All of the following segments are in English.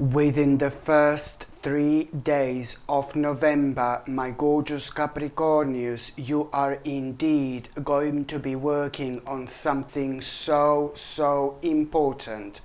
Within the first 3 days of November, my gorgeous Capricornius, you are indeed going to be working on something so important.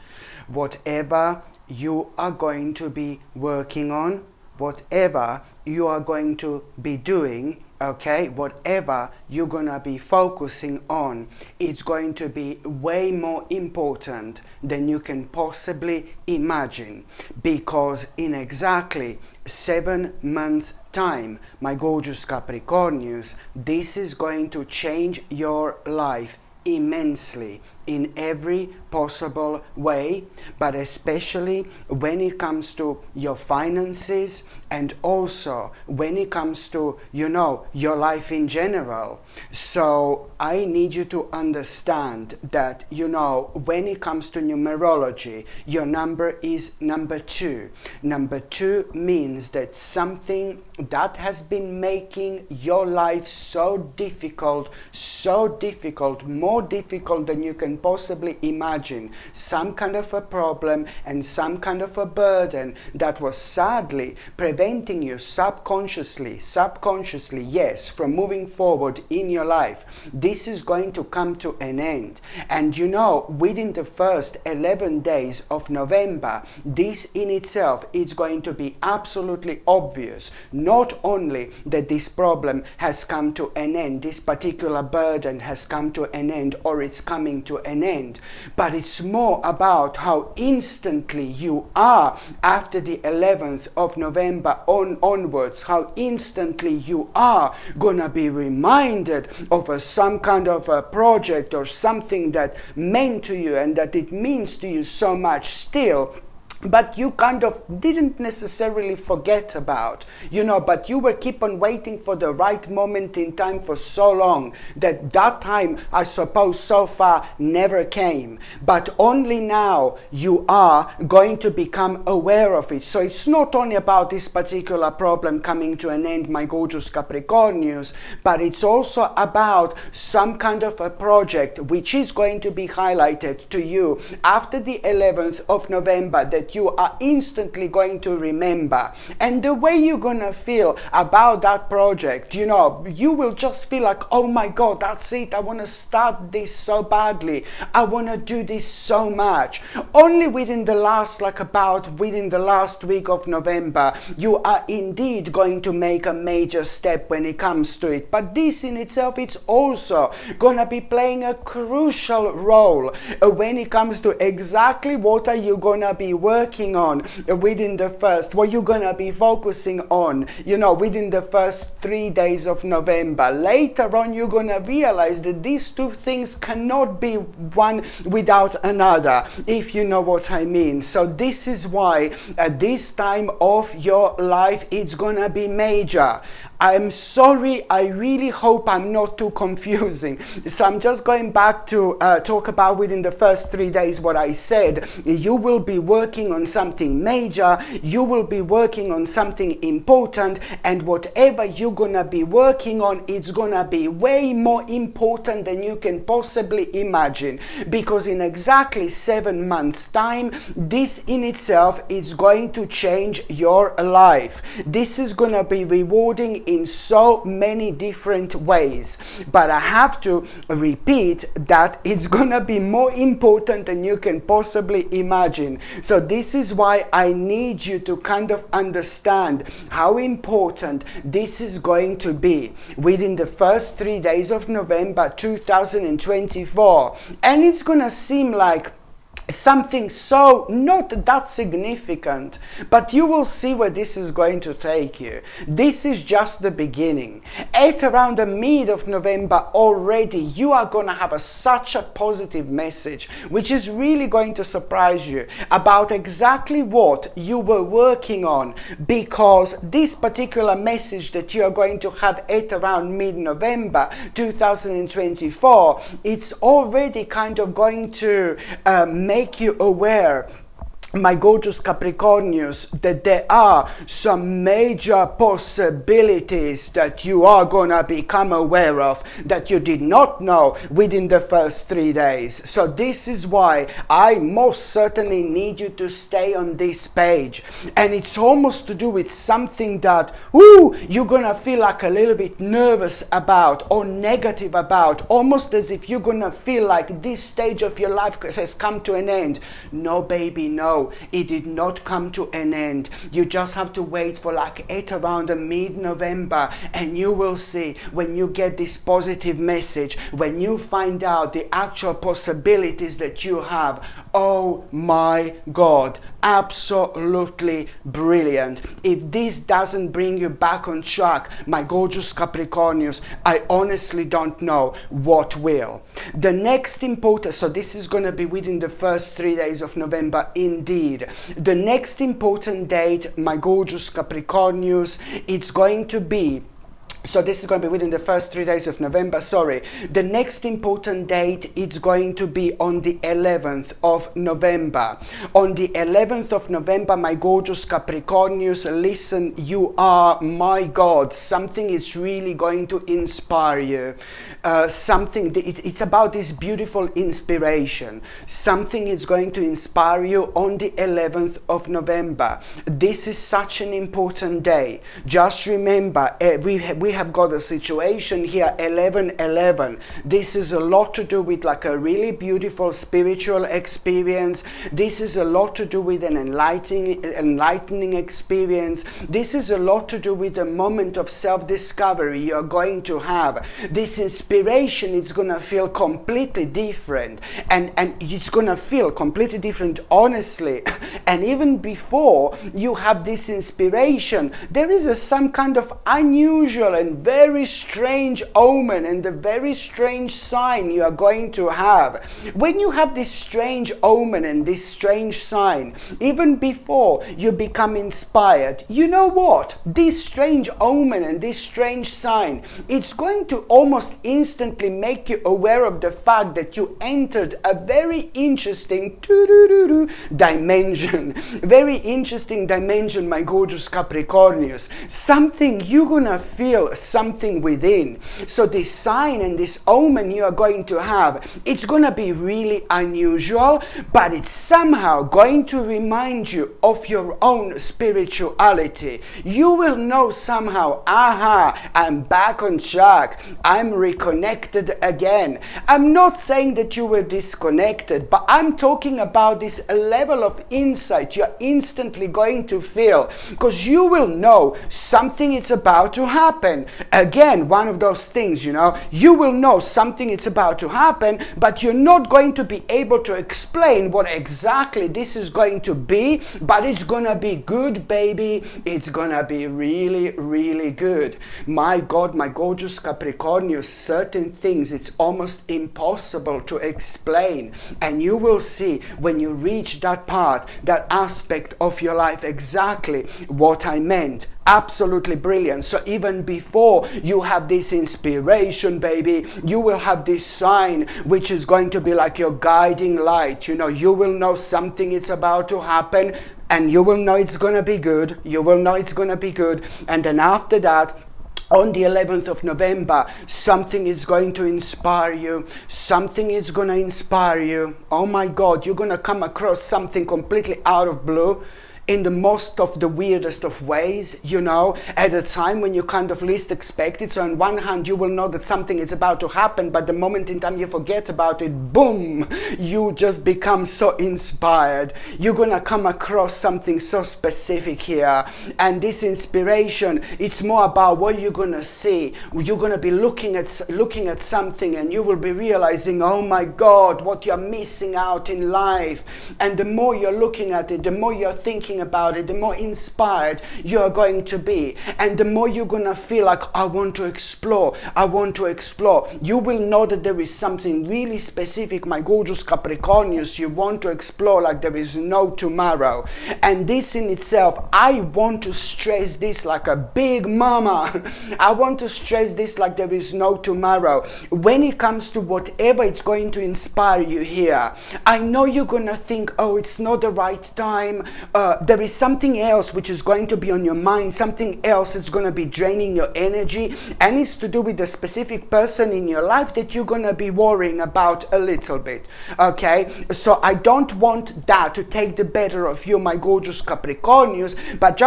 Whatever you are going to be working on, whatever you are going to be doing, okay, whatever you're gonna be focusing on, it's going to be way more important than you can possibly imagine, because in exactly 7 months time, my gorgeous Capricornius, this is going to change your life immensely in every possible way, but especially when it comes to your finances and also when it comes to, your life in general. So I need you to understand that, when it comes to numerology, your number is number 2. Number 2 means that something that has been making your life so difficult, more difficult than you can possibly imagine, some kind of a problem and some kind of a burden that was sadly preventing you subconsciously, yes, from moving forward in your life. This is going to come to an end. And within the first 11 days of November, this in itself is going to be absolutely obvious. Not only that this problem has come to an end, this particular burden has come to an end, or it's coming to an end, but it's more about how instantly you are after the 11th of November onwards, how instantly you are gonna be reminded of some kind of a project or something that meant to you and that it means to you so much still, but you kind of didn't necessarily forget about, but you were keep on waiting for the right moment in time for so long that time, I suppose, so far never came. But only now you are going to become aware of it. So it's not only about this particular problem coming to an end, my gorgeous Capricornius, but it's also about some kind of a project which is going to be highlighted to you after the 11th of November that you are instantly going to remember. And the way you're gonna feel about that project, you will just feel like, oh my God, that's it. I want to start this so badly. I want to do this so much. Only within the last week of November, you are indeed going to make a major step when it comes to it. But this in itself, it's also gonna be playing a crucial role when it comes to exactly what are you gonna be working on within the first, what you're gonna be focusing on, within the first 3 days of November. Later on, you're gonna realize that these two things cannot be one without another, if you know what I mean. So this is why at this time of your life, it's gonna be major. I'm sorry, I really hope I'm not too confusing. So I'm just going back to talk about within the first 3 days what I said. You will be working on something major, you will be working on something important, and whatever you're gonna be working on, it's gonna be way more important than you can possibly imagine, because in exactly 7 months time, this in itself is going to change your life. This is gonna be rewarding in so many different ways, but I have to repeat that it's gonna be more important than you can possibly imagine. So this is why I need you to kind of understand how important this is going to be within the first 3 days of November 2024. And it's gonna seem like something so not that significant, but you will see where this is going to take you. This is just the beginning. At around the mid of November already, you are going to have such a positive message, which is really going to surprise you about exactly what you were working on, because this particular message that you are going to have at around mid-November 2024, it's already kind of going to make you aware my gorgeous Capricornius, that there are some major possibilities that you are gonna become aware of that you did not know within the first 3 days. So this is why I most certainly need you to stay on this page. And it's almost to do with something that you're gonna feel like a little bit nervous about or negative about, almost as if you're gonna feel like this stage of your life has come to an end. No, baby, no. It did not come to an end. You just have to wait for like it around the mid-November, and you will see when you get this positive message, when you find out the actual possibilities that you have. Oh my God, absolutely brilliant. If this doesn't bring you back on track, my gorgeous Capricornius, I honestly don't know what will. The next important, so this is going to be within the first 3 days of November indeed. The next important date, my gorgeous Capricornius, it's going to be, so this is going to be within the first 3 days of November, sorry. The next important date, it's going to be on the 11th of November. On the 11th of November, my gorgeous Capricornius, listen, you are, my God, something is really going to inspire you. It's about this beautiful inspiration. Something is going to inspire you on the 11th of November. This is such an important day. Just remember, we have got a situation here, 11-11. This is a lot to do with like a really beautiful spiritual experience. This is a lot to do with an enlightening experience. This is a lot to do with a moment of self-discovery you're going to have. This inspiration is going to feel completely different, and it's going to feel completely different, honestly. And even before you have this inspiration, there is some kind of unusual and very strange omen and a very strange sign you are going to have. When you have this strange omen and this strange sign, even before you become inspired, you know what? This strange omen and this strange sign, it's going to almost instantly make you aware of the fact that you entered a very interesting dimension. Very interesting dimension, my gorgeous Capricornius. Something you're gonna feel something within. So this sign and this omen you are going to have, it's going to be really unusual, but it's somehow going to remind you of your own spirituality. You will know somehow, aha, I'm back on track. I'm reconnected again. I'm not saying that you were disconnected, but I'm talking about this level of insight you're instantly going to feel, because you will know something is about to happen. Again, one of those things, you will know something is about to happen, but you're not going to be able to explain what exactly this is going to be, but it's gonna be good, baby. It's gonna be really, really good. My God, my gorgeous Capricornius, certain things it's almost impossible to explain, and you will see when you reach that part, that aspect of your life, exactly what I meant. Absolutely brilliant. So even before you have this inspiration, baby, you will have this sign which is going to be like your guiding light. You will know something is about to happen, and you will know it's going to be good. You will know it's going to be good. And then after that, on the 11th of November, something is going to inspire you. Something is going to inspire you. Oh my God, you're going to come across something completely out of blue, in the most of the weirdest of ways, at a time when you kind of least expect it. So on one hand, you will know that something is about to happen, but the moment in time you forget about it, boom, you just become so inspired. You're gonna come across something so specific here. And this inspiration, it's more about what you're gonna see. You're gonna be looking at something, and you will be realizing, oh my God, what you're missing out in life. And the more you're looking at it, the more you're thinking thinking about it, the more inspired you are going to be. And the more you're going to feel like, I want to explore, I want to explore. You will know that there is something really specific, my gorgeous Capricornius, you want to explore like there is no tomorrow. And this in itself, I want to stress this like a big mama. I want to stress this like there is no tomorrow. When it comes to whatever it's going to inspire you here, I know you're going to think, oh, it's not the right time. There is something else which is going to be on your mind, something else is going to be draining your energy, and it's to do with the specific person in your life that you're going to be worrying about a little bit. Okay, so I don't want that to take the better of you, my gorgeous Capricornius, but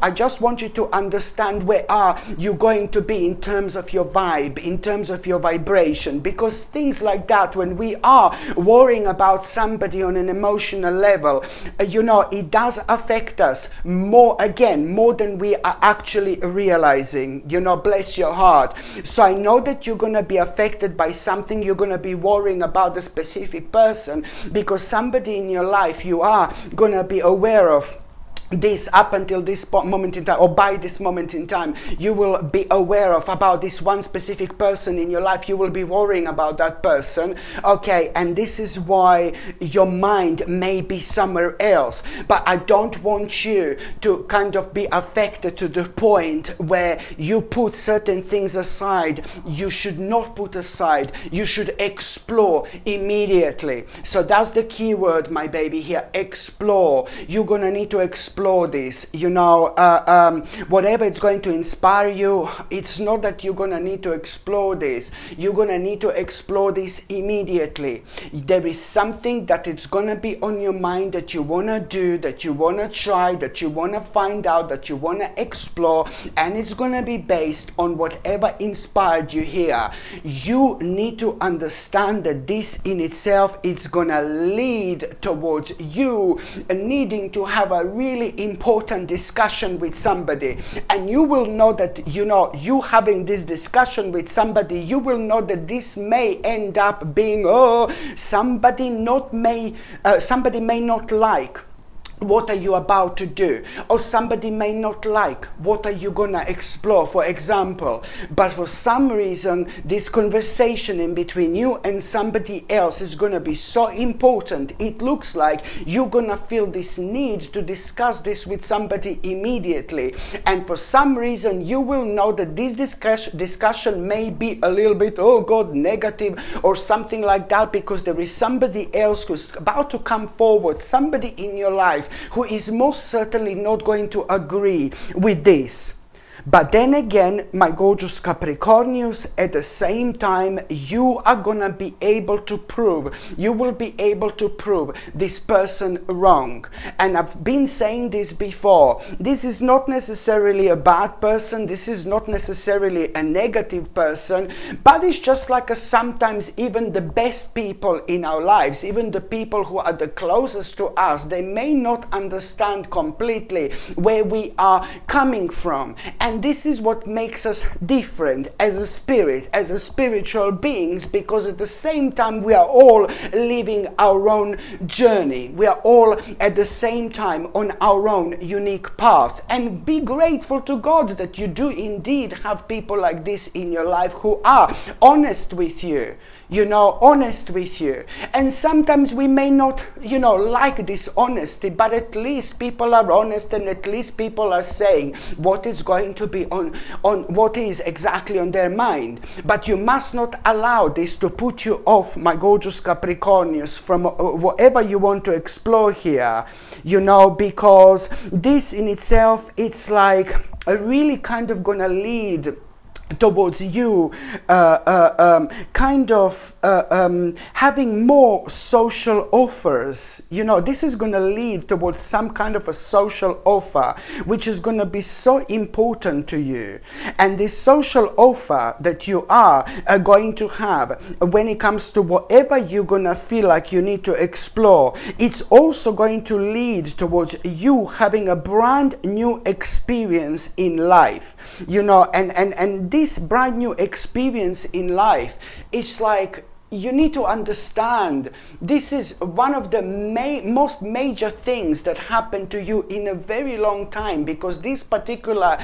I just want you to understand where are you going to be in terms of your vibe, in terms of your vibration, because things like that, when we are worrying about somebody on an emotional level, it does affect us more than we are actually realizing. Bless your heart. So I know that you're going to be affected by something, you're going to be worrying about the specific person, because somebody in your life you are going to be aware of this up until this moment in time, or by this moment in time, you will be aware of about this one specific person in your life. You will be worrying about that person, okay? And this is why your mind may be somewhere else. But I don't want you to kind of be affected to the point where you put certain things aside. You should not put aside. You should explore immediately. So that's the key word, my baby, here. Explore. You're gonna need to explore this, whatever it's going to inspire you. It's not that you're gonna need to explore this. You're gonna need to explore this immediately. There is something that it's gonna be on your mind that you wanna do, that you wanna try, that you wanna find out, that you wanna explore, and it's gonna be based on whatever inspired you here. You need to understand that this in itself, it's gonna lead towards you needing to have a really important discussion with somebody. And you will know that, you having this discussion with somebody, you will know that this may end up being, somebody may not like what are you about to do, or somebody may not like what are you gonna explore, for example. But for some reason, this conversation in between you and somebody else is gonna be so important. It looks like you're gonna feel this need to discuss this with somebody immediately, and for some reason you will know that this discussion may be a little bit, negative or something like that, because there is somebody else who's about to come forward, somebody in your life who is most certainly not going to agree with this. But then again, my gorgeous Capricornius, at the same time, you are gonna be able to prove, you will be able to prove this person wrong. And I've been saying this before, this is not necessarily a bad person, this is not necessarily a negative person, but it's just like sometimes even the best people in our lives, even the people who are the closest to us, they may not understand completely where we are coming from. And this is what makes us different as a spirit, as a spiritual beings, because at the same time we are all living our own journey. We are all at the same time on our own unique path. And be grateful to God that you do indeed have people like this in your life who are honest with you. Honest with you. And sometimes we may not, like this honesty, but at least people are honest, and at least people are saying what is going to be on what is exactly on their mind. But you must not allow this to put you off, my gorgeous Capricornius, from whatever you want to explore here, because this in itself, it's like really kind of gonna lead towards you having more social offers. This is going to lead towards some kind of a social offer which is going to be so important to you. And this social offer that you are going to have when it comes to whatever you're going to feel like you need to explore, it's also going to lead towards you having a brand new experience in life, and this brand new experience in life is like you need to understand this is one of the most major things that happened to you in a very long time, because this particular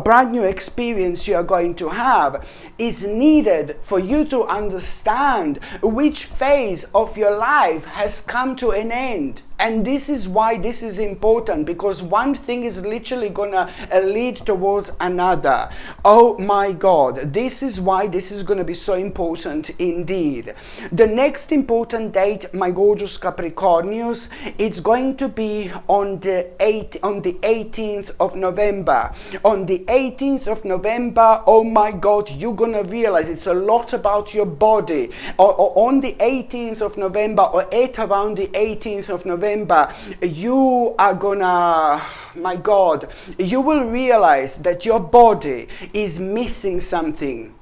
brand new experience you are going to have is needed for you to understand which phase of your life has come to an end. And this is why this is important, because one thing is literally gonna lead towards another. Oh my God, this is why this is gonna be so important indeed. The next important date, my gorgeous Capricornius, it's going to be on the 18th of November. On the 18th of November, oh my God, you're gonna realize it's a lot about your body. On the 18th of November, or at around the 18th of November, you are gonna, my God, you will realize that your body is missing something.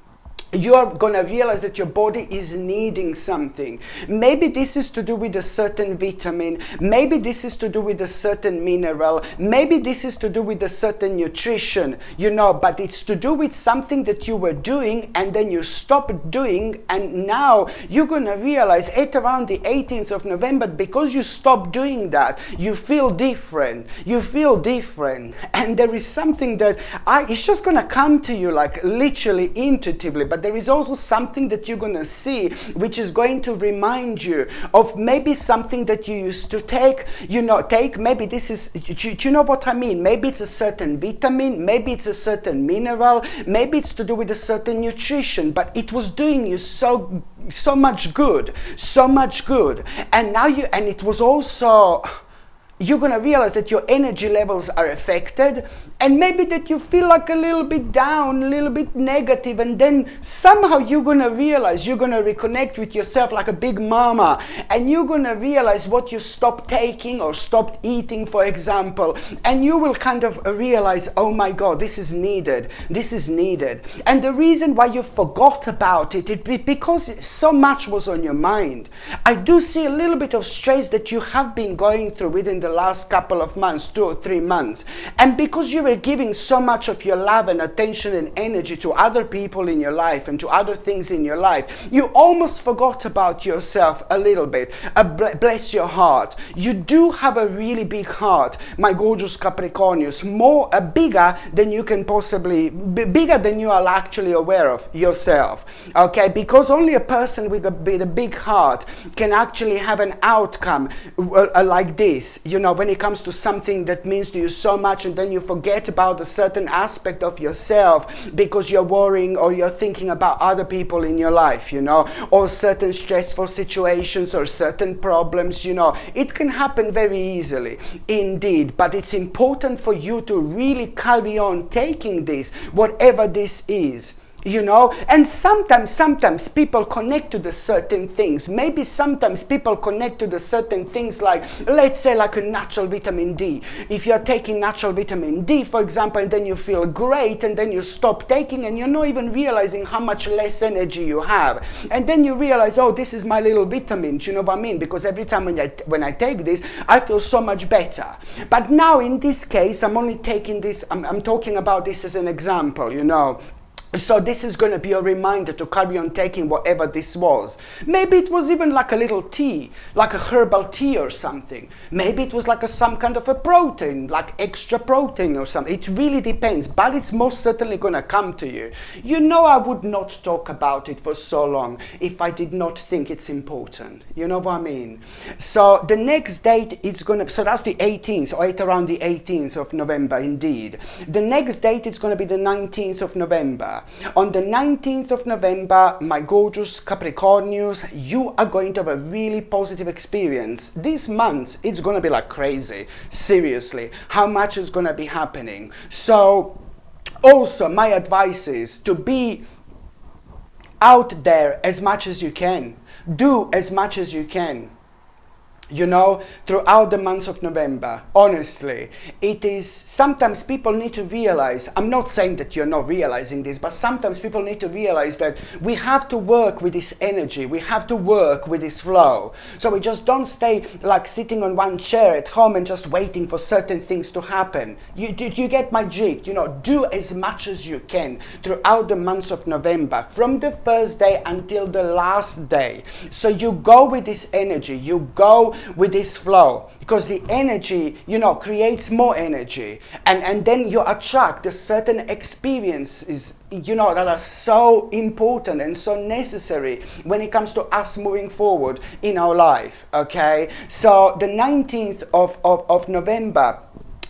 You are going to realize that your body is needing something. Maybe this is to do with a certain vitamin. Maybe this is to do with a certain mineral. Maybe this is to do with a certain nutrition, but it's to do with something that you were doing and then you stopped doing, and now you're going to realize at around the 18th of November, because you stopped doing that, you feel different. You feel different. And there is something that it's just going to come to you like literally intuitively, but there is also something that you're going to see which is going to remind you of maybe something that you used to take, maybe this is, do you know what I mean? Maybe it's a certain vitamin, maybe it's a certain mineral, maybe it's to do with a certain nutrition, but it was doing you so much good, and now and it was also, you're going to realize that your energy levels are affected, and maybe that you feel like a little bit down, a little bit negative, and then somehow you're going to realize, you're going to reconnect with yourself like a big mama, and you're going to realize what you stopped taking or stopped eating, for example, and you will kind of realize, oh my God, this is needed. And the reason why you forgot about it because so much was on your mind. I do see a little bit of stress that you have been going through within the last couple of months, 2 or 3 months, and because you were giving so much of your love and attention and energy to other people in your life and to other things in your life, you almost forgot about yourself a little bit. Bless your heart. You do have a really big heart, my gorgeous Capricornius, bigger than you can possibly, bigger than you are actually aware of yourself, okay? Because only a person with a big heart can actually have an outcome like this, when it comes to something that means to you so much, and then you forget about a certain aspect of yourself because you're worrying or you're thinking about other people in your life, or certain stressful situations or certain problems, it can happen very easily indeed. But it's important for you to really carry on taking this, whatever this is. And sometimes people connect to the certain things. Maybe sometimes people connect to the certain things, like, let's say, like a natural vitamin D. If you're taking natural vitamin D, for example, and then you feel great, and then you stop taking, and you're not even realizing how much less energy you have. And then you realize, oh, this is my little vitamin, do you know what I mean? Because every time when I take this, I feel so much better. But now in this case, I'm only taking this, I'm talking about this as an example, So this is going to be a reminder to carry on taking whatever this was. Maybe it was even like a little tea, like a herbal tea or something. Maybe it was like some kind of a protein, like extra protein or something. It really depends, but it's most certainly going to come to you. I would not talk about it for so long if I did not think it's important. You know what I mean? So the next date is going to, so that's the 18th, or at around the 18th of November indeed. The next date is going to be the 19th of November. On the 19th of November, my gorgeous Capricornius, you are going to have a really positive experience. This month, it's going to be like crazy. Seriously, how much is going to be happening? So, also, my advice is to be out there as much as you can. Do as much as you can. you know, throughout the month of November. Honestly, it is, sometimes people need to realize, I'm not saying that you're not realizing this, but sometimes people need to realize that we have to work with this energy, we have to work with this flow. So we just don't stay like sitting on one chair at home and just waiting for certain things to happen. You get my drift? You know, do as much as you can throughout the month of November, from the first day until the last day. So you go with this energy, you go with this flow, because the energy, you know, creates more energy, and then you attract a certain experiences, you know, that are so important and so necessary when it comes to us moving forward in our life. Okay, so the 19th of November,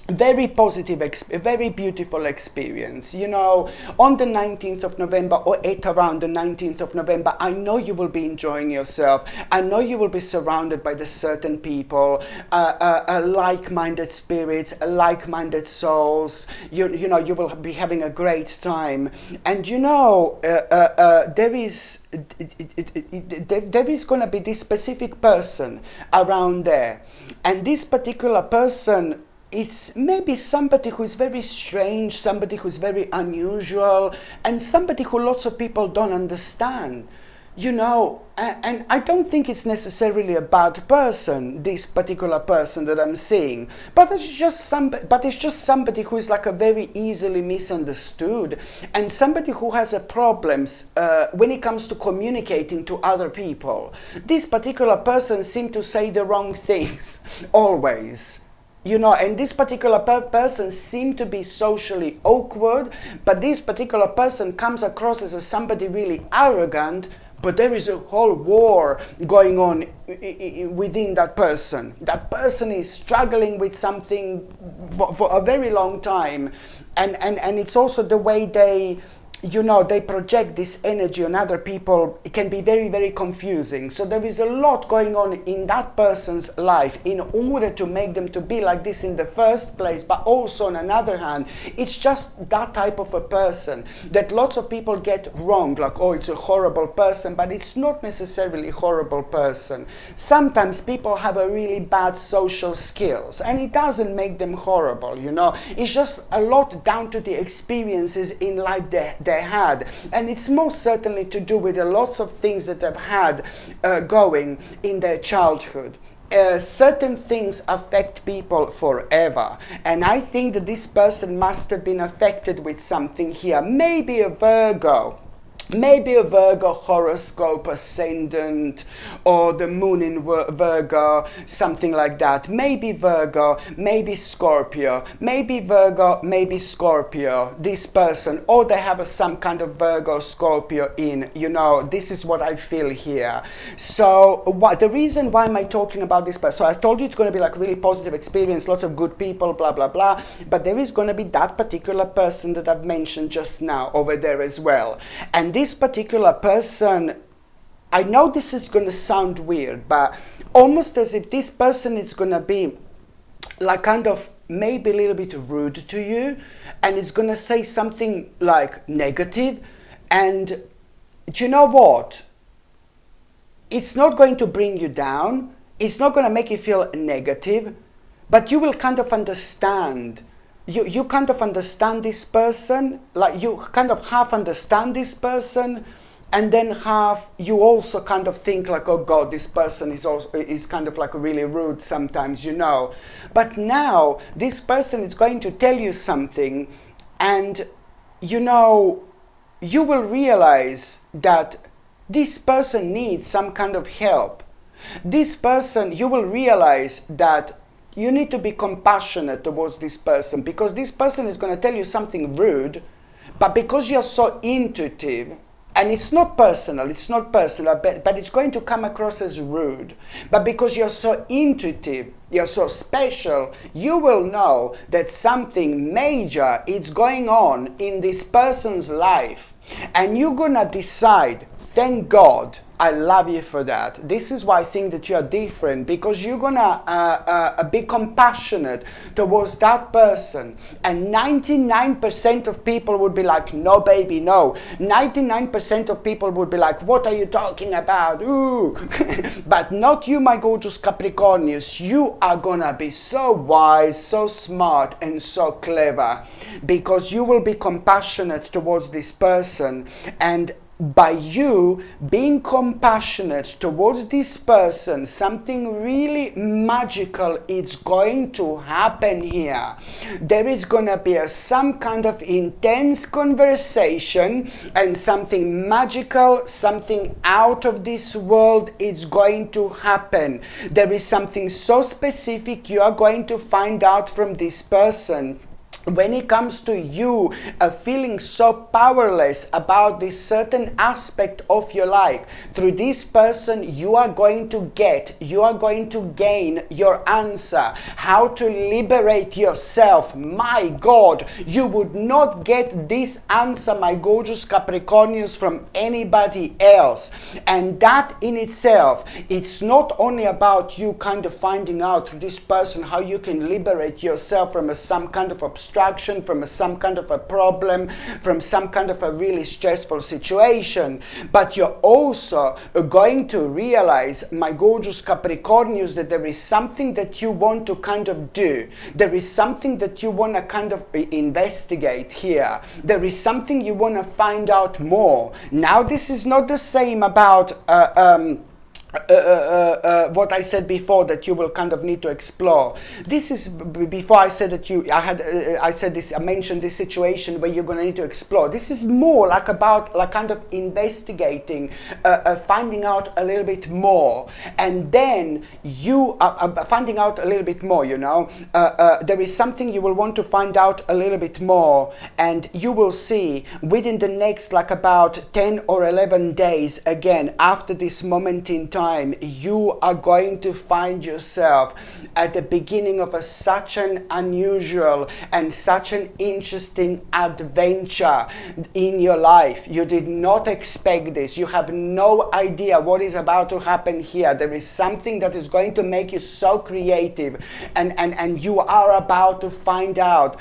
very positive, very beautiful experience. You know, on the 19th of November, or at around the 19th of November, I know you will be enjoying yourself. I know you will be surrounded by the certain people, like-minded spirits, like-minded souls. You know, you will be having a great time. And you know, there is going to be this specific person around there. And this particular person, it's maybe somebody who is very strange, somebody who is very unusual, and somebody who lots of people don't understand. You know, and I don't think it's necessarily a bad person, this particular person that I'm seeing, but it's just somebody who is like a very easily misunderstood, and somebody who has a problems when it comes to communicating to other people. This particular person seems to say the wrong things always. You know, and this particular person seems to be socially awkward, but this particular person comes across as somebody really arrogant, but there is a whole war going on within that person. That person is struggling with something for a very long time, and it's also the way they, you know, they project this energy on other people. It can be very, very confusing. So there is a lot going on in that person's life in order to make them to be like this in the first place. But also on another hand, it's just that type of a person that lots of people get wrong. Like, oh, it's a horrible person, but it's not necessarily a horrible person. Sometimes people have a really bad social skills, and it doesn't make them horrible, you know. It's just a lot down to the experiences in life they had, and it's most certainly to do with lots of things that they've had going in their childhood. Certain things affect people forever, and I think that this person must have been affected with something here. Maybe a Virgo. Maybe a Virgo horoscope ascendant, or the moon in Virgo, something like that. Maybe Virgo, maybe Scorpio, maybe Virgo, maybe Scorpio, this person, or they have some kind of Virgo Scorpio in, you know, this is what I feel here. So the reason why am I talking about this person? So I told you it's going to be like a really positive experience, lots of good people, blah, blah, blah, but there is going to be that particular person that I've mentioned just now over there as well. And this particular person, I know this is going to sound weird, but almost as if this person is going to be like kind of maybe a little bit rude to you, and is going to say something like negative, and do you know what? It's not going to bring you down, it's not going to make you feel negative, but you will kind of understand. You kind of understand this person, like you kind of half understand this person, and then half you also kind of think like, oh God, this person is kind of like really rude sometimes, you know. But now this person is going to tell you something, and you know, you will realize that this person needs some kind of help. This person, you will realize that you need to be compassionate towards this person, because this person is going to tell you something rude, but because you're so intuitive, and it's not personal, but it's going to come across as rude. But because you're so intuitive, you're so special, you will know that something major is going on in this person's life. And you're going to decide Thank God. I love you for that. This is why I think that you are different, because you're gonna be compassionate towards that person. And 99% of people would be like, no baby, no. 99% of people would be like, what are you talking about? Ooh. But not you, my gorgeous Capricornius. You are gonna be so wise, so smart, and so clever, because you will be compassionate towards this person. And by you being compassionate towards this person, something really magical is going to happen here. There is going to be some kind of intense conversation, and something magical, something out of this world is going to happen. There is something so specific you are going to find out from this person. When it comes to you feeling so powerless about this certain aspect of your life, through this person you are going to gain your answer. How to liberate yourself. My God, you would not get this answer, my gorgeous Capricornians, from anybody else. And that in itself, it's not only about you kind of finding out through this person how you can liberate yourself from some kind of obstruction, from some kind of a problem, from some kind of a really stressful situation, but you're also going to realize, my gorgeous Capricornius, that there is something that you want to kind of do. There is something that you want to kind of investigate here. There is something you want to find out more. Now, this is not the same about what I said before, that you will kind of need to explore. This is before I said that I mentioned this situation where you're going to need to explore. This is more like about like kind of investigating, finding out a little bit more, and then you finding out a little bit more, you know, there is something you will want to find out a little bit more, and you will see within the next like about 10 or 11 days, again after this moment in time, you are going to find yourself at the beginning of such an unusual and such an interesting adventure in your life. You did not expect this. You have no idea what is about to happen here. There is something that is going to make you so creative, and you are about to find out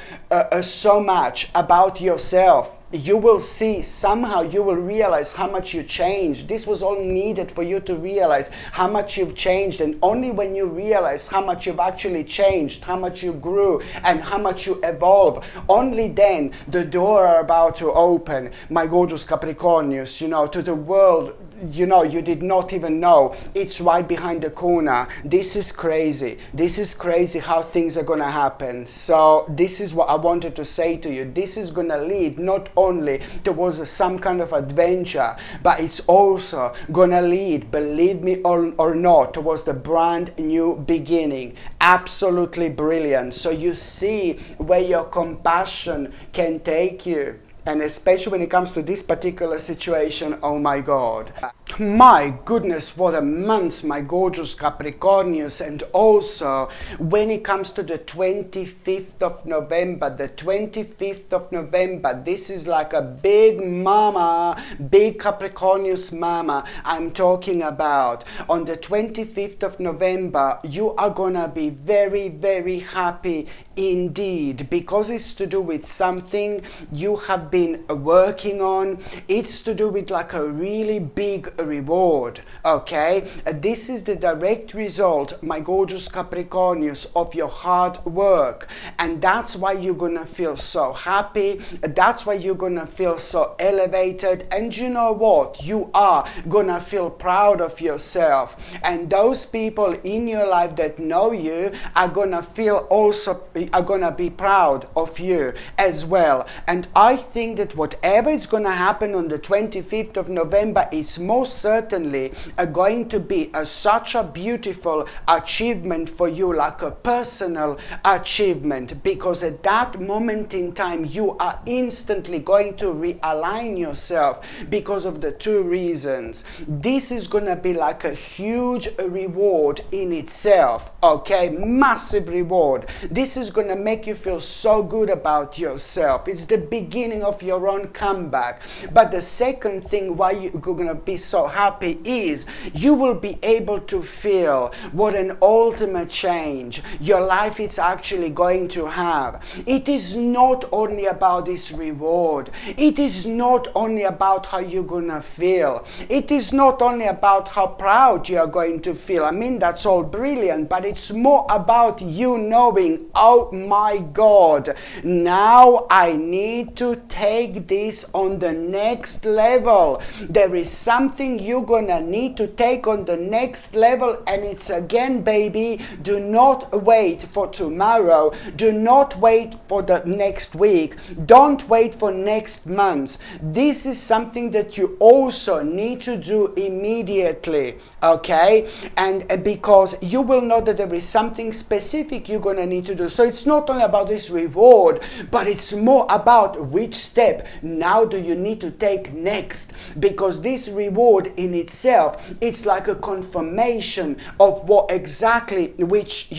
so much about yourself. You will see, somehow you will realize how much you changed. This was all needed for you to realize how much you've changed. And only when you realize how much you've actually changed, how much you grew, and how much you evolve, only then the door are about to open, my gorgeous Capricornius, you know, to the world, you know, you did not even know. It's right behind the corner. This is crazy. This is crazy how things are gonna happen. So this is what I wanted to say to you. This is gonna lead not only towards some kind of adventure, but it's also gonna lead, believe me or not, towards the brand new beginning. Absolutely brilliant. So you see where your compassion can take you. And especially when it comes to this particular situation, oh my God. My goodness, what a month, my gorgeous Capricornius. And also, when it comes to the 25th of November, the 25th of November, this is like a big mama, big Capricornius mama I'm talking about. On the 25th of November, you are gonna be very, very happy indeed, because it's to do with something you have been working on. It's to do with like a really big reward, okay? This is the direct result, my gorgeous Capricornius, of your hard work, and that's why you're gonna feel so happy. That's why you're gonna feel so elevated, and you know what? You are gonna feel proud of yourself, and those people in your life that know you are gonna feel also, are gonna be proud of you as well. And I think that whatever is gonna happen on the 25th of November, it's most most certainly going to be such a beautiful achievement for you, like a personal achievement, because at that moment in time you are instantly going to realign yourself because of the two reasons. This is going to be like a huge reward in itself, okay? Massive reward. This is going to make you feel so good about yourself. It's the beginning of your own comeback. But the second thing why you're going to be so happy is you will be able to feel what an ultimate change your life is actually going to have. It is not only about this reward. It is not only about how you're going to feel. It is not only about how proud you are going to feel. I mean, that's all brilliant, but it's more about you knowing, oh my God, now I need to take this on the next level. There is something you're gonna need to take on the next level, and it's again, baby, do not wait for tomorrow. Do not wait for the next week. Don't wait for next month. This is something that you also need to do immediately, okay? And because you will know that there is something specific you're going to need to do. So it's not only about this reward, but it's more about which step now do you need to take next, because this reward in itself, it's like a confirmation of what exactly, which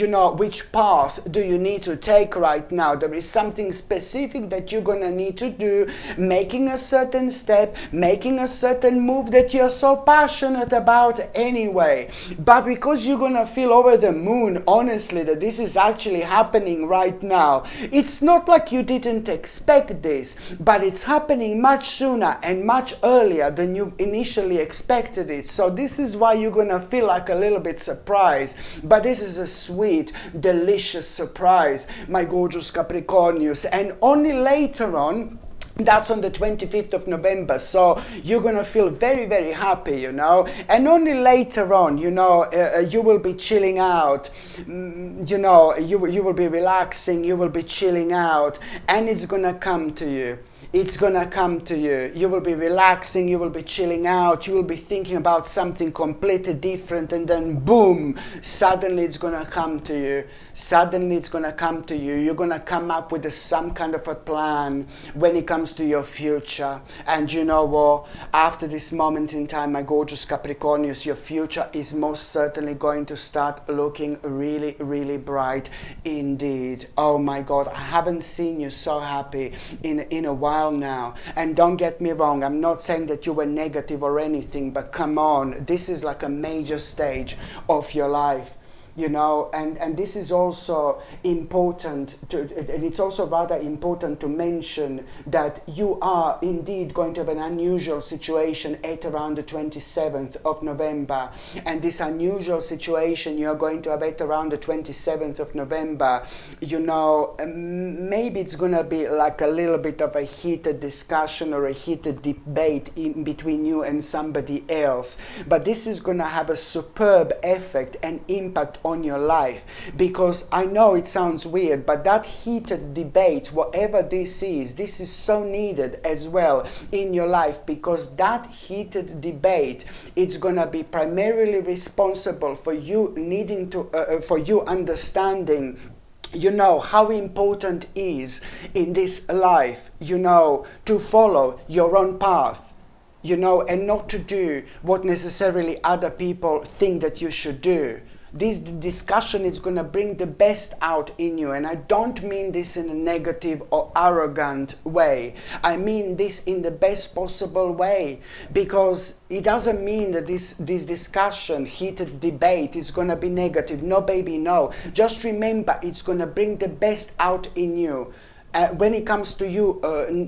path do you need to take right now. There is something specific that you're going to need to do, making a certain step, making a certain move that you're so passionate about anyway. But because you're going to feel over the moon, honestly, that this is actually happening right now, it's not like you didn't expect this, but it's happening much sooner and much earlier than you've initially expected it. So this is why you're going to feel like a little bit surprised. But this is a sweet, delicious surprise, my gorgeous Capricornius. And only later on, that's on the 25th of November, so you're going to feel very, very happy, and only later on, you will be chilling out, you will be relaxing, you will be chilling out, and it's going to come to you. It's gonna come to you. You will be relaxing, you will be chilling out, you will be thinking about something completely different, and then boom, suddenly it's gonna come to you. Suddenly it's gonna come to you. You're gonna come up with some kind of a plan when it comes to your future. And you know what? After this moment in time, my gorgeous Capricornius, your future is most certainly going to start looking really, really bright indeed. Oh my God, I haven't seen you so happy in a while now. And don't get me wrong, I'm not saying that you were negative or anything, but come on, this is like a major stage of your life. And this is also important and it's also rather important to mention that you are indeed going to have an unusual situation at around the 27th of November. And this unusual situation you are going to have at around the 27th of November, maybe it's going to be like a little bit of a heated discussion or a heated debate in between you and somebody else. But this is going to have a superb effect and impact on your life, because I know it sounds weird, but that heated debate, whatever this is so needed as well in your life, because that heated debate, it's gonna be primarily responsible for you needing to for you understanding how important is in this life, to follow your own path, and not to do what necessarily other people think that you should do. This discussion is going to bring the best out in you, and I don't mean this in a negative or arrogant way. I mean this in the best possible way, because it doesn't mean that this discussion, heated debate, is going to be negative. No, baby, no. Just remember, it's going to bring the best out in you. When it comes to you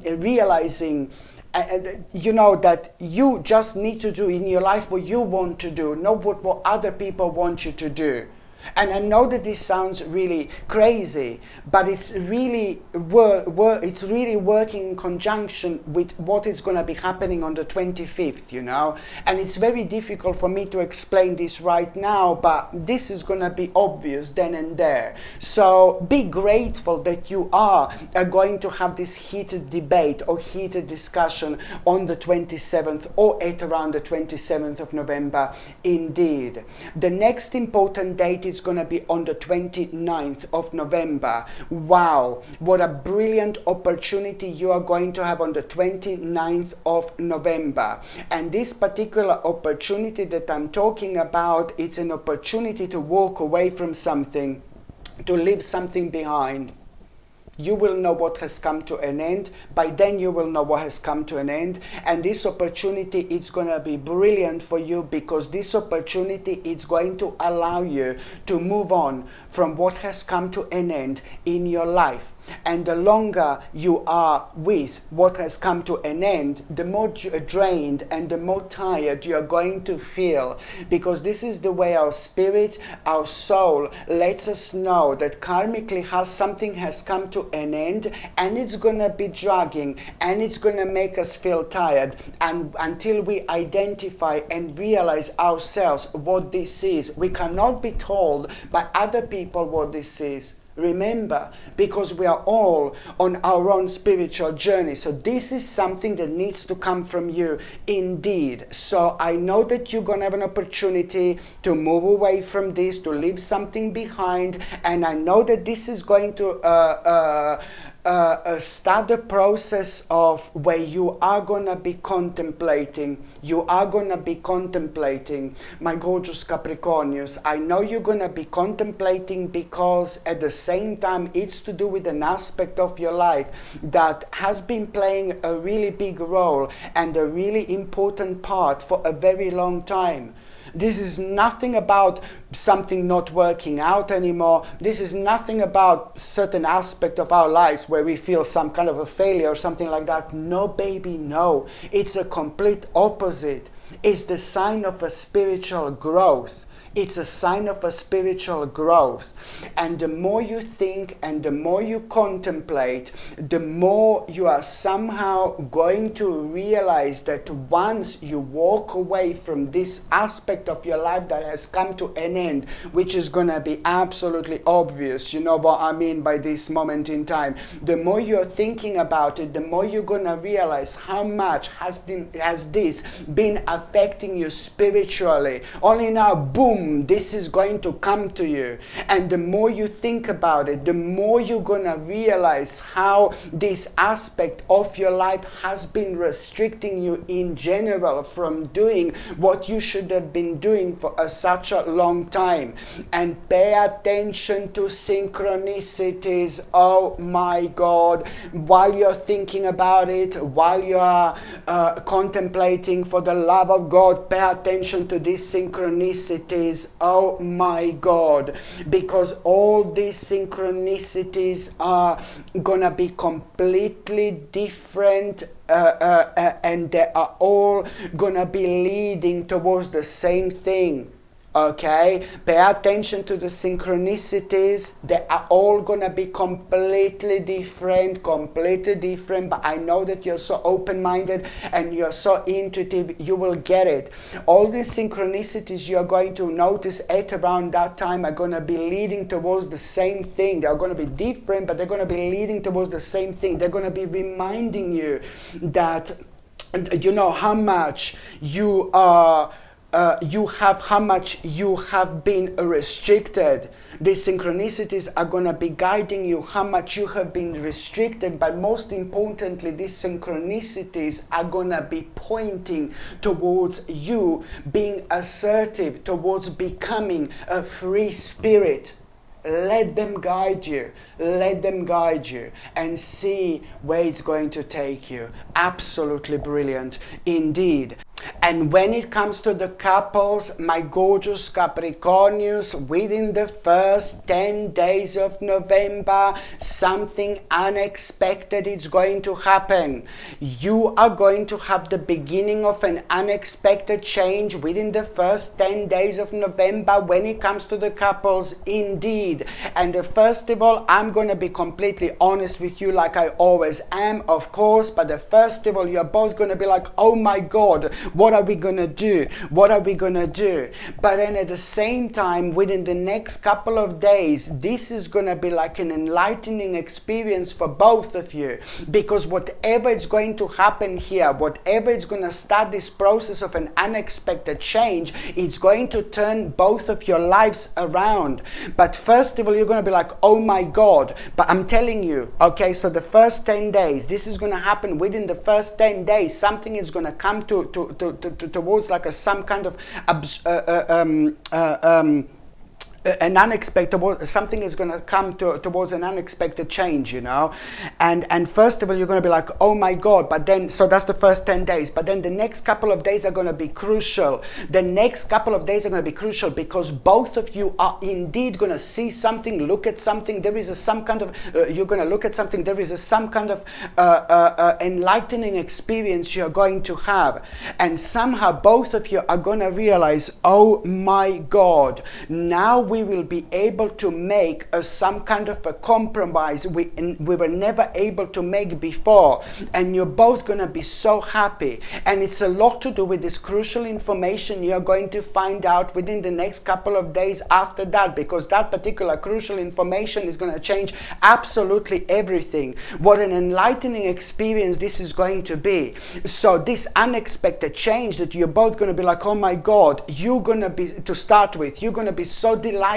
realizing that you just need to do in your life what you want to do, not what other people want you to do. And I know that this sounds really crazy, but it's really it's really working in conjunction with what is going to be happening on the 25th, you know. And it's very difficult for me to explain this right now, but this is going to be obvious then and there. So be grateful that you are going to have this heated debate or heated discussion on the 27th or at around the 27th of November. Indeed. The next important date is going to be on the 29th of November. Wow, what a brilliant opportunity you are going to have on the 29th of November. And this particular opportunity that I'm talking about, it's an opportunity to walk away from something, to leave something behind. You will know what has come to an end. By then you will know what has come to an end. And this opportunity, it's going to be brilliant for you, because this opportunity is going to allow you to move on from what has come to an end in your life. And the longer you are with what has come to an end, the more drained and the more tired you are going to feel, because this is the way our spirit, our soul lets us know that karmically something has come to an end, and it's going to be dragging and it's going to make us feel tired, and until we identify and realize ourselves what this is. We cannot be told by other people what this is. Remember, because we are all on our own spiritual journey. So this is something that needs to come from you indeed. So I know that you're going to have an opportunity to move away from this, to leave something behind. And I know that this is going to start the process of where you are going to be contemplating. You are going to be contemplating, my gorgeous Capricornius. I know you're going to be contemplating, because at the same time it's to do with an aspect of your life that has been playing a really big role and a really important part for a very long time. This is nothing about something not working out anymore. This is nothing about certain aspect of our lives where we feel some kind of a failure or something like that. No, baby, no. It's a complete opposite. It's the sign of a spiritual growth. It's a sign of a spiritual growth. And the more you think and the more you contemplate, the more you are somehow going to realize that once you walk away from this aspect of your life that has come to an end, which is going to be absolutely obvious, you know what I mean by this moment in time, the more you're thinking about it, the more you're going to realize how much has this been affecting you spiritually. Only now, boom, this is going to come to you. And the more you think about it, the more you're going to realize how this aspect of your life has been restricting you in general from doing what you should have been doing for such a long time. And pay attention to synchronicities. Oh my God. While you're thinking about it, while you are contemplating, for the love of God, pay attention to these synchronicities. Oh my God, because all these synchronicities are gonna be completely different, and they are all gonna be leading towards the same thing. Okay, pay attention to the synchronicities. They are all gonna be completely different, but I know that you're so open-minded and you're so intuitive, you will get it. All these synchronicities you're going to notice at around that time are gonna be leading towards the same thing. They're gonna be different, but they're gonna be leading towards the same thing. They're gonna be reminding you that, you know, how much you are how much you have been restricted. These synchronicities are going to be guiding you how much you have been restricted, but most importantly, these synchronicities are going to be pointing towards you being assertive, towards becoming a free spirit. Let them guide you. Let them guide you and see where it's going to take you. Absolutely brilliant indeed. And when it comes to the couples, my gorgeous Capricornius, within the first 10 days of November, something unexpected is going to happen. You are going to have the beginning of an unexpected change within the first 10 days of November when it comes to the couples, indeed. And first of all, I'm going to be completely honest with you like I always am, of course, but first of all, you're both going to be like, oh my God, what are we going to do? What are we going to do? But then at the same time, within the next couple of days, this is going to be like an enlightening experience for both of you. Because whatever is going to happen here, whatever is going to start this process of an unexpected change, it's going to turn both of your lives around. But first of all, you're going to be like, oh my God. But I'm telling you, okay, so the first 10 days, this is going to happen within the first 10 days. Something is going to come towards like some kind of an unexpected, something is going to come towards an unexpected change, you know. And first of all, you're going to be like, oh my God. But then, so that's the first 10 days. But then the next couple of days are going to be crucial. The next couple of days are going to be crucial because both of you are indeed going to see something, look at something. There is some kind of, you're going to look at something. There is some kind of enlightening experience you're going to have. And somehow both of you are going to realize, oh my God, now we will be able to make some kind of a compromise we were never able to make before, and you're both going to be so happy. And it's a lot to do with this crucial information you're going to find out within the next couple of days after that, because that particular crucial information is going to change absolutely everything. What an enlightening experience this is going to be. So this unexpected change that you're both going to be like, oh my God, you're going to be, to start with, you're going to be so delighted.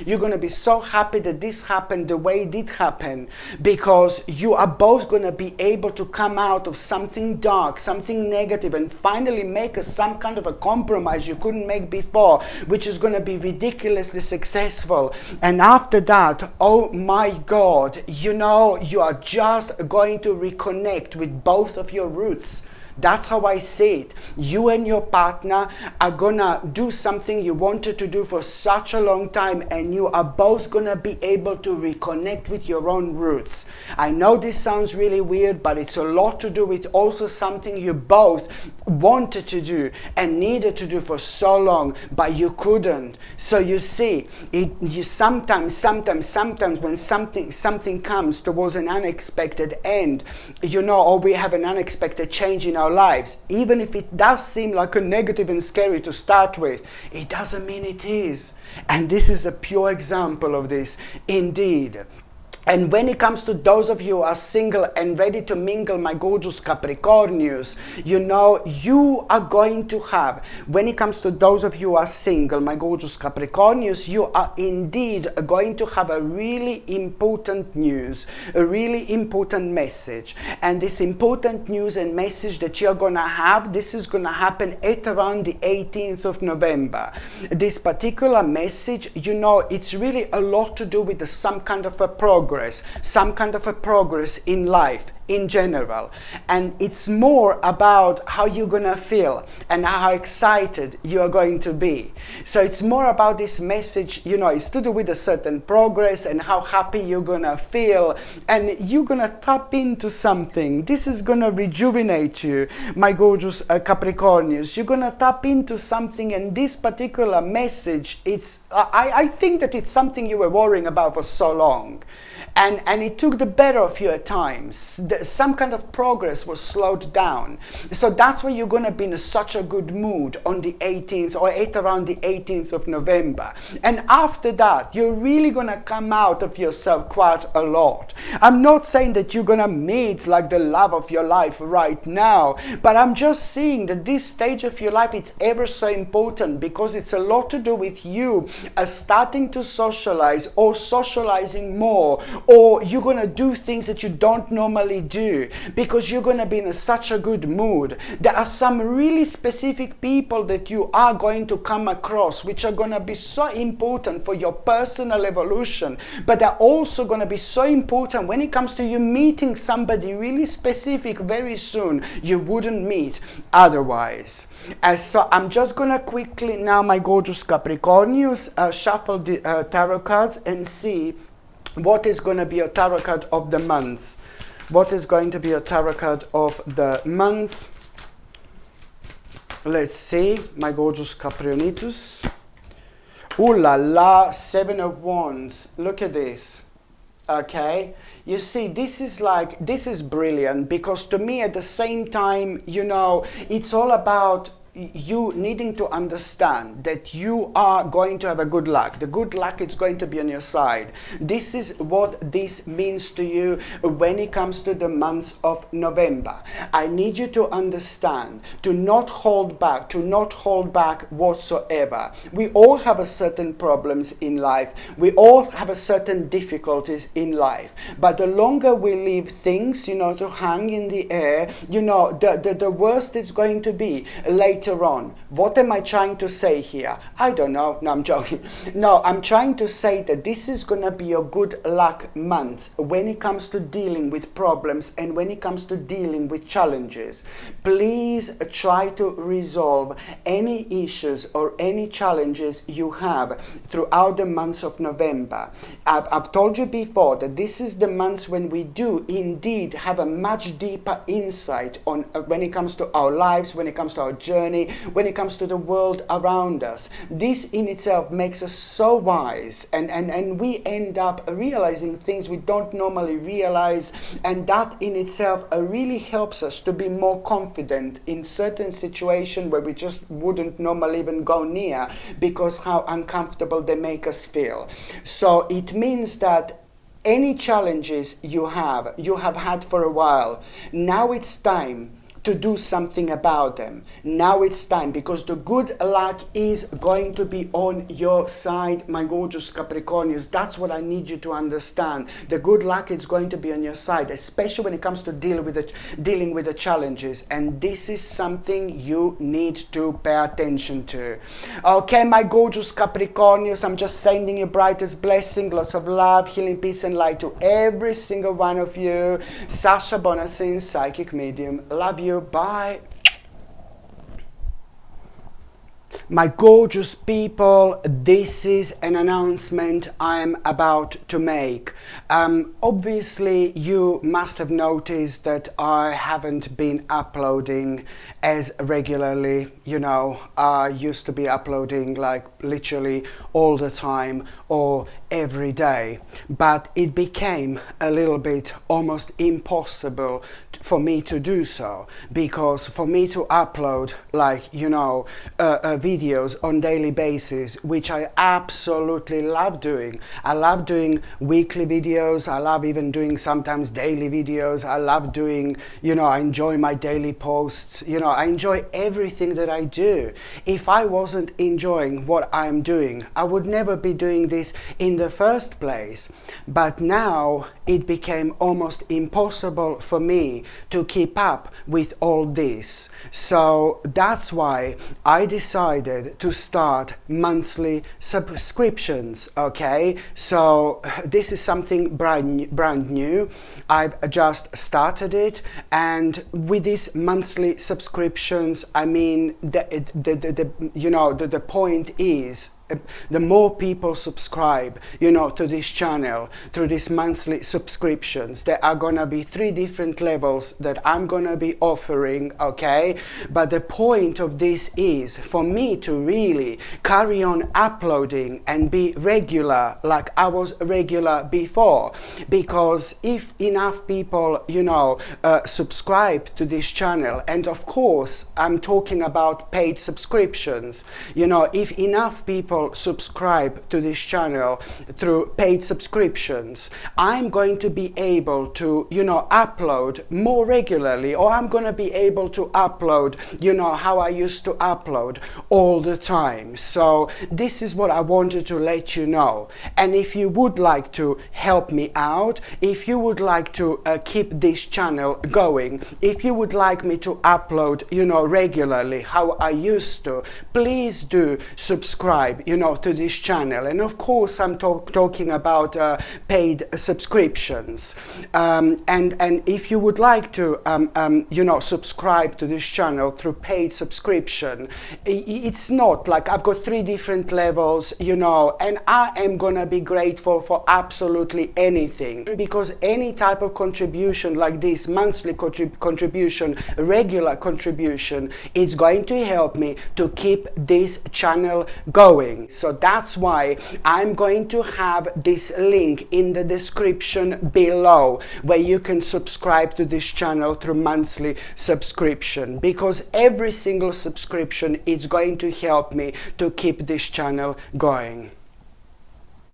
You're going to be so happy that this happened the way it did happen, because you are both going to be able to come out of something dark, something negative, and finally make some kind of a compromise you couldn't make before, which is going to be ridiculously successful. And after that, oh my God, you know, you are just going to reconnect with both of your roots. That's how I see it. You and your partner are gonna do something you wanted to do for such a long time, and you are both gonna be able to reconnect with your own roots. I know this sounds really weird, but it's a lot to do with also something you both wanted to do and needed to do for so long, but you couldn't. So you see, you sometimes when something comes towards an unexpected end, you know, or we have an unexpected change in our lives, even if it does seem like a negative and scary to start with, it doesn't mean it is. And this is a pure example of this, indeed. And when it comes to those of you who are single and ready to mingle, my gorgeous Capricornius, you know, you are going to have, when it comes to those of you who are single, my gorgeous Capricornius, you are indeed going to have a really important news, a really important message. And this important news and message that you're going to have, this is going to happen at around the 18th of November. This particular message, you know, it's really a lot to do with some kind of a progress, some kind of a progress in life in general. And it's more about how you're gonna feel and how excited you are going to be. So it's more about this message, you know, it's to do with a certain progress and how happy you're gonna feel, and you're gonna tap into something. This is gonna rejuvenate you, my gorgeous Capricornius. You're gonna tap into something, and this particular message, it's I think that it's something you were worrying about for so long, and it took the better of you at times. Some kind of progress was slowed down. So that's why you're going to be in such a good mood on the 18th or at around the 18th of November. And after that, you're really going to come out of yourself quite a lot. I'm not saying that you're going to meet like the love of your life right now, but I'm just saying that this stage of your life, it's ever so important, because it's a lot to do with you starting to socialize or socializing more, or you're going to do things that you don't normally really do, because you're going to be in such a good mood. There are some really specific people that you are going to come across, which are going to be so important for your personal evolution, but they're also going to be so important when it comes to you meeting somebody really specific very soon you wouldn't meet otherwise. So I'm just going to quickly now, my gorgeous Capricornius, shuffle the tarot cards and see what is going to be a tarot card of the month. What is going to be a tarot card of the month? Let's see, my gorgeous Capricornitus. Ooh la la, 7 of Wands. Look at this. Okay, you see, this is brilliant, because to me at the same time, you know, it's all about you needing to understand that you are going to have a good luck. The good luck is going to be on your side. This is what this means to you when it comes to the month of November. I need you to understand, to not hold back whatsoever. We all have a certain problems in life. We all have a certain difficulties in life. But the longer we leave things, you know, to hang in the air, you know, the worst it's going to be later on. What am I trying to say here? I don't know. No, I'm joking. No, I'm trying to say that this is going to be a good luck month when it comes to dealing with problems and when it comes to dealing with challenges. Please try to resolve any issues or any challenges you have throughout the months of November. I've told you before that this is the months when we do indeed have a much deeper insight on when it comes to our lives, when it comes to our journey, when it comes to the world around us. This in itself makes us so wise, and we end up realizing things we don't normally realize, and that in itself really helps us to be more confident in certain situations where we just wouldn't normally even go near because how uncomfortable they make us feel. So it means that any challenges you have had for a while, now it's time to do something about them. Now it's time, because the good luck is going to be on your side, my gorgeous Capricornius. That's what I need you to understand. The good luck is going to be on your side, especially when it comes to dealing with the challenges. And this is something you need to pay attention to. Okay, my gorgeous Capricornius, I'm just sending you brightest blessing, lots of love, healing, peace and light to every single one of you. Sasha Bonasin, Psychic Medium. Love you. Bye. My gorgeous people, this is an announcement I'm about to make. Obviously, you must have noticed that I haven't been uploading as regularly. You know, I used to be uploading like literally all the time or every day. But it became a little bit almost impossible for me to do so, because for me to upload like, you know, videos on daily basis, which I absolutely love doing. I love doing weekly videos. I love even doing sometimes daily videos. I love doing, you know, I enjoy my daily posts. You know, I enjoy everything that I do. If I wasn't enjoying what I'm doing, I would never be doing this in the first place. But now it became almost impossible for me to keep up with all this. So that's why I decided to start monthly subscriptions. Okay, so this is something brand new. I've just started it, and with these monthly subscriptions, I mean, the point is, the more people subscribe, you know, to this channel through these monthly subscriptions, there are gonna be 3 different levels that I'm gonna be offering. Okay, but the point of this is for me to really carry on uploading and be regular like I was regular before, because if enough people, you know, subscribe to this channel, and of course I'm talking about paid subscriptions, you know, if enough people people subscribe to this channel through paid subscriptions, I'm going to be able to, upload more regularly, or I'm going to be able to upload, how I used to upload all the time. So this is what I wanted to let you know. And if you would like to help me out, if you would like to keep this channel going, if you would like me to upload, regularly how I used to, please do subscribe, to this channel. And of course, I'm talking about paid subscriptions. And if you would like to, subscribe to this channel through paid subscription, it's not like I've got 3 different levels, and I am gonna be grateful for absolutely anything, because any type of contribution like this, monthly contribution, regular contribution, it's going to help me to keep this channel going. So that's why I'm going to have this link in the description below, where you can subscribe to this channel through monthly subscription, because every single subscription is going to help me to keep this channel going.